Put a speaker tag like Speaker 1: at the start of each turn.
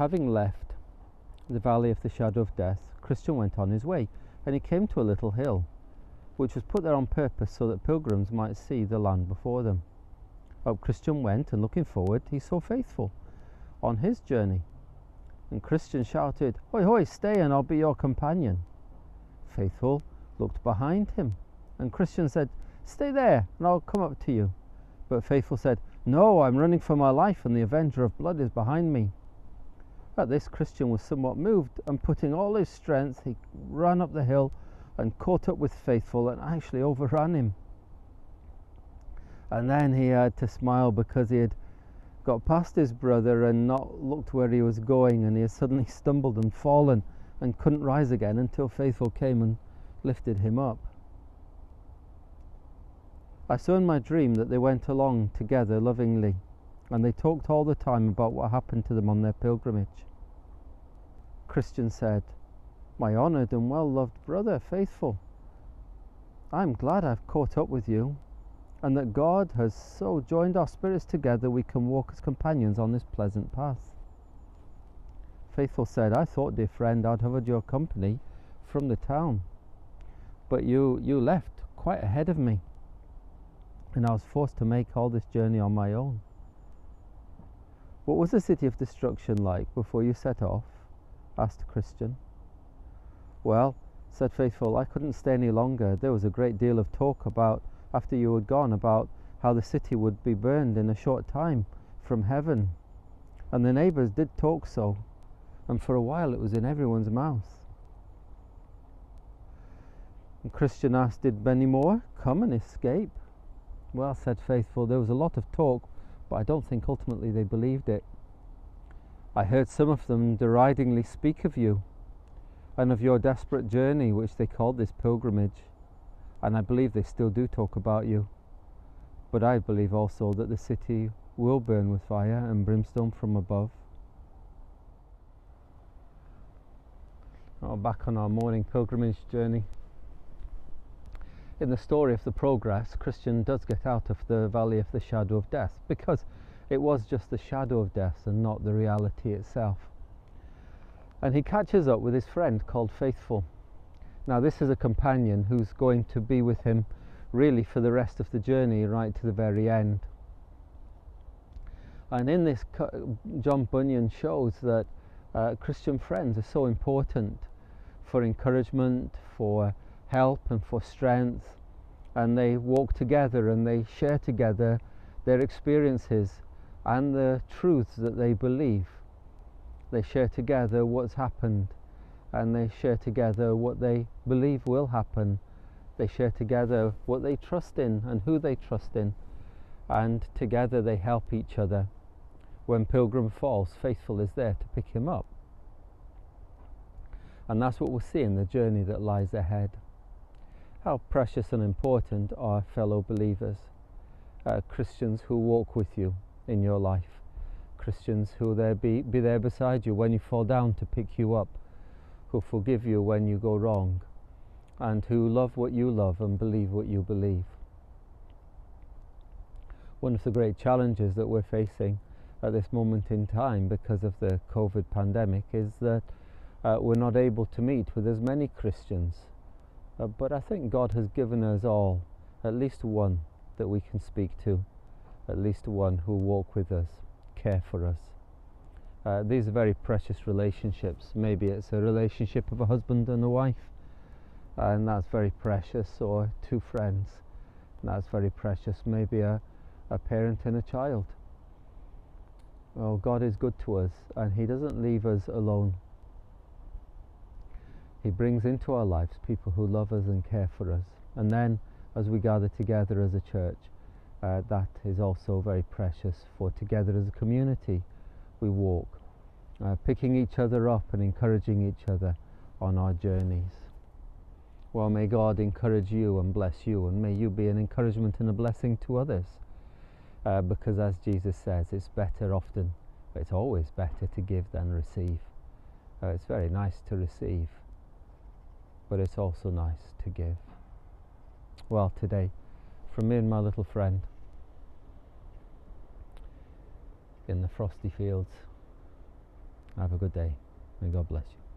Speaker 1: having left the valley of the shadow of death, Christian went on his way, and he came to a little hill, which was put there on purpose so that pilgrims might see the land before them. Up Christian went, and looking forward, he saw Faithful on his journey. And Christian shouted, "Hoi, hoi, stay and I'll be your companion." Faithful looked behind him, and Christian said, "Stay there and I'll come up to you." But Faithful said, "No, I'm running for my life and the Avenger of Blood is behind me." At this, Christian was somewhat moved, and putting all his strength, he ran up the hill and caught up with Faithful and actually overran him. And then he had to smile because he had got past his brother and not looked where he was going, and he had suddenly stumbled and fallen and couldn't rise again until Faithful came and lifted him up. I saw in my dream that they went along together lovingly, and they talked all the time about what happened to them on their pilgrimage. Christian said, "My honoured and well-loved brother, Faithful, I'm glad I've caught up with you, and that God has so joined our spirits together we can walk as companions on this pleasant path." Faithful said, "I thought, dear friend, I'd have had your company from the town, but you left quite ahead of me, and I was forced to make all this journey on my own." "What was the city of destruction like before you set off?" asked Christian. "Well," said Faithful, "I couldn't stay any longer. There was a great deal of talk about, after you had gone, about how the city would be burned in a short time from heaven. And the neighbours did talk so, and for a while it was in everyone's mouth." And Christian asked, "Did many more come and escape?" "Well," said Faithful, "there was a lot of talk, but I don't think ultimately they believed it. I heard some of them deridingly speak of you and of your desperate journey, which they called this pilgrimage, and I believe they still do talk about you. But I believe also that the city will burn with fire and brimstone from above." Now back on our morning pilgrimage journey. In the story of the progress, Christian does get out of the valley of the shadow of death, because it was just the shadow of death and not the reality itself. And he catches up with his friend called Faithful. Now this is a companion who's going to be with him really for the rest of the journey, right to the very end. And in this, John Bunyan shows that Christian friends are so important for encouragement, for help and for strength, and they walk together and they share together their experiences and the truths that they believe. They share together what's happened, and they share together what they believe will happen. They share together what they trust in and who they trust in, and together they help each other. When Pilgrim falls, Faithful is there to pick him up. And that's what we'll see in the journey that lies ahead. How precious and important are fellow believers, Christians who walk with you in your life, Christians who will be there beside you when you fall down to pick you up, who forgive you when you go wrong, and who love what you love and believe what you believe. One of the great challenges that we're facing at this moment in time because of the COVID pandemic is that we're not able to meet with as many Christians, but I think God has given us all at least one that we can speak to, at least one who will walk with us, care for us. These are very precious relationships. Maybe it's a relationship of a husband and a wife, and that's very precious, or two friends, and that's very precious. Maybe a parent and a child. Well, God is good to us, and He doesn't leave us alone. He brings into our lives people who love us and care for us, and then as we gather together as a church, that is also very precious, for together as a community we walk, picking each other up and encouraging each other on our journeys. Well, may God encourage you and bless you, and may you be an encouragement and a blessing to others, because as Jesus says, it's always better to give than receive. It's very nice to receive, but it's also nice to give. Well, today, from me and my little friend in the frosty fields, Have a good day. May God bless you.